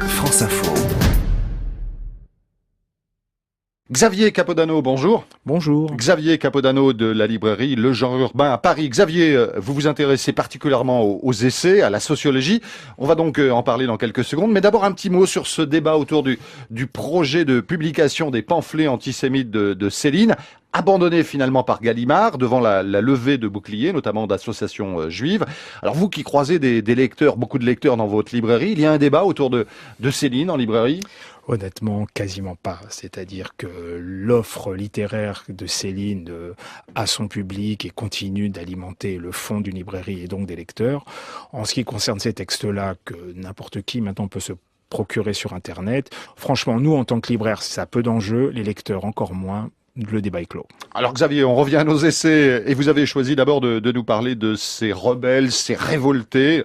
France Info. Xavier Capodano, bonjour. Bonjour. Xavier Capodano de la librairie Le Genre Urbain à Paris. Xavier, vous vous intéressez particulièrement aux essais, à la sociologie. On va donc en parler dans quelques secondes. Mais d'abord un petit mot sur ce débat autour du projet de publication des pamphlets antisémites de Céline, abandonné finalement par Gallimard devant la levée de boucliers, notamment d'associations juives. Alors vous qui croisez des lecteurs, beaucoup de lecteurs dans votre librairie, il y a un débat autour de Céline en librairie ? Honnêtement, quasiment pas. C'est-à-dire que l'offre littéraire de Céline a son public et continue d'alimenter le fond d'une librairie et donc des lecteurs. En ce qui concerne ces textes-là, que n'importe qui maintenant peut se procurer sur Internet, franchement, nous, en tant que libraires, ça a peu d'enjeux, les lecteurs encore moins. Le débat est clos. Alors Xavier, on revient à nos essais et vous avez choisi d'abord de nous parler de ces rebelles, ces révoltés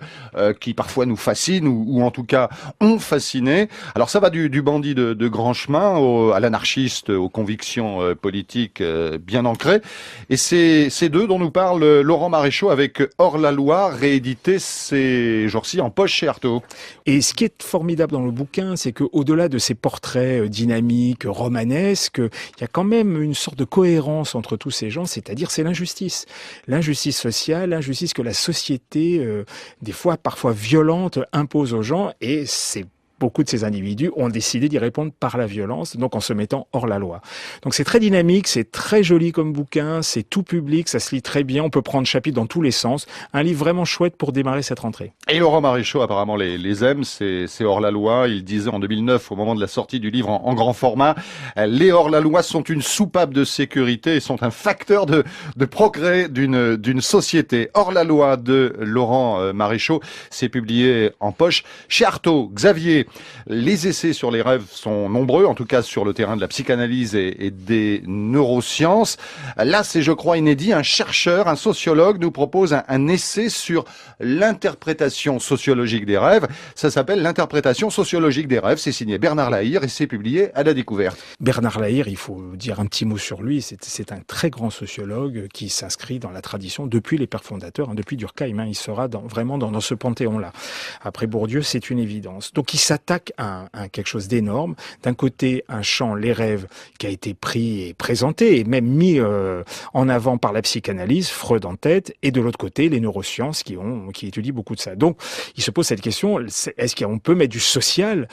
qui parfois nous fascinent ou en tout cas ont fasciné. Alors ça va du bandit de grand chemin à l'anarchiste aux convictions politiques bien ancrées. Et c'est ces deux dont nous parle Laurent Maréchaux avec Hors-la-loi, réédité ces jours-ci en poche chez Artaud. Et ce qui est formidable dans le bouquin, c'est qu'au-delà de ces portraits dynamiques, romanesques, il y a quand même une sorte de cohérence entre tous ces gens, c'est-à-dire c'est l'injustice. L'injustice sociale, l'injustice que la société, des fois parfois violente, impose aux gens, et c'est beaucoup de ces individus ont décidé d'y répondre par la violence, donc en se mettant hors la loi. Donc c'est très dynamique, c'est très joli comme bouquin, c'est tout public, ça se lit très bien, on peut prendre chapitre dans tous les sens. Un livre vraiment chouette pour démarrer cette rentrée. Et Laurent Maréchaux apparemment les aime, c'est hors la loi. Il disait en 2009, au moment de la sortie du livre en grand format, les hors la loi sont une soupape de sécurité et sont un facteur de progrès d'une société. Hors la loi de Laurent Maréchaux, c'est publié en poche chez Artaud. Xavier, les essais sur les rêves sont nombreux, en tout cas sur le terrain de la psychanalyse et des neurosciences. Là, c'est, je crois, inédit. Un chercheur, un sociologue nous propose un essai sur l'interprétation sociologique des rêves. Ça s'appelle l'interprétation sociologique des rêves. C'est signé Bernard Lahire et c'est publié à la Découverte. Bernard Lahire, il faut dire un petit mot sur lui. C'est un très grand sociologue qui s'inscrit dans la tradition depuis les pères fondateurs, depuis Durkheim. Il sera vraiment dans ce panthéon-là. Après Bourdieu, c'est une évidence. Donc il s'attaque à quelque chose d'énorme. D'un côté, un champ, les rêves, qui a été pris et présenté et même mis en avant par la psychanalyse, Freud en tête, et de l'autre côté, les neurosciences qui étudient beaucoup de ça. Donc, il se pose cette question, est-ce qu'on peut mettre du social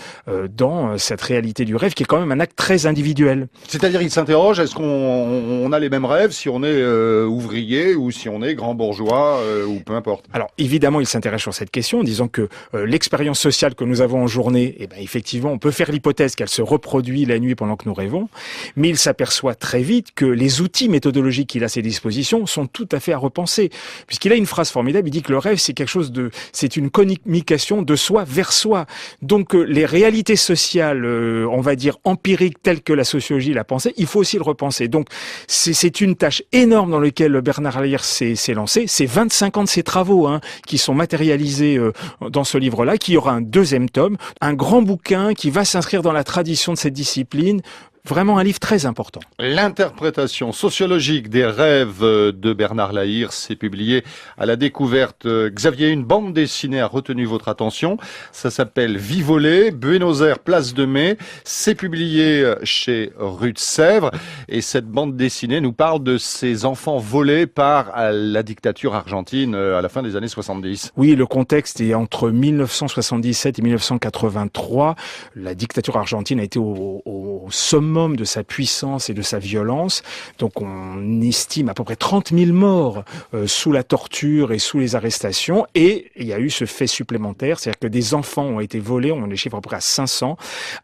dans cette réalité du rêve, qui est quand même un acte très individuel? C'est-à-dire, il s'interroge, est-ce qu'on a les mêmes rêves si on est ouvrier ou si on est grand bourgeois ou peu importe? Alors, évidemment, il s'intéresse sur cette question en disant que l'expérience sociale que nous avons en journée, eh ben, effectivement, on peut faire l'hypothèse qu'elle se reproduit la nuit pendant que nous rêvons, mais il s'aperçoit très vite que les outils méthodologiques qu'il a à ses dispositions sont tout à fait à repenser. Puisqu'il a une phrase formidable, il dit que le rêve, c'est une communication de soi vers soi. Donc, les réalités sociales, on va dire empiriques, telles que la sociologie l'a pensée, il faut aussi le repenser. Donc, c'est une tâche énorme dans laquelle Bernard Lahire s'est lancé. C'est 25 ans de ses travaux, qui sont matérialisés dans ce livre-là, qui aura un deuxième tome, un grand bouquin qui va s'inscrire dans la tradition de cette discipline. Vraiment un livre très important. L'interprétation sociologique des rêves de Bernard Lahire, c'est publié à la Découverte. Xavier, une bande dessinée a retenu votre attention. Ça s'appelle Vivolé, Buenos Aires, Place de Mai. C'est publié chez Rue de Sèvres. Et cette bande dessinée nous parle de ces enfants volés par la dictature argentine à la fin des années 70. Oui, le contexte est entre 1977 et 1983. La dictature argentine a été au summum de sa puissance et de sa violence. Donc on estime à peu près 30 000 morts sous la torture et sous les arrestations. Et il y a eu ce fait supplémentaire, c'est-à-dire que des enfants ont été volés, on les chiffre à peu près à 500,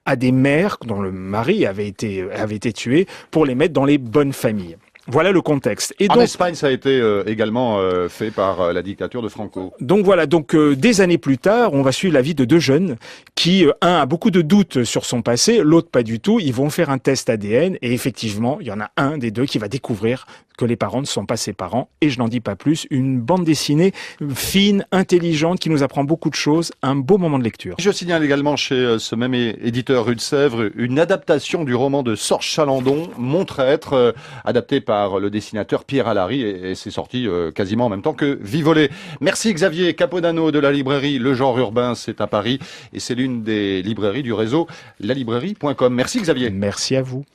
à des mères dont le mari avait été tué pour les mettre dans les bonnes familles. Voilà le contexte. Et en Espagne, ça a été également fait par la dictature de Franco. Donc voilà, des années plus tard, on va suivre la vie de deux jeunes qui, un a beaucoup de doutes sur son passé, l'autre pas du tout. Ils vont faire un test ADN et effectivement, il y en a un des deux qui va découvrir que les parents ne sont pas ses parents. Et je n'en dis pas plus, une bande dessinée fine, intelligente, qui nous apprend beaucoup de choses, un beau moment de lecture. Je signale également chez ce même éditeur Rue de Sèvres une adaptation du roman de Sorge Chalandon, Mon Traître, adapté par le dessinateur Pierre Alary, et c'est sorti quasiment en même temps que Vivolet. Merci Xavier Capodano de la librairie Le Genre Urbain, c'est à Paris, et c'est l'une des librairies du réseau lalibrairie.com. Merci Xavier. Merci à vous.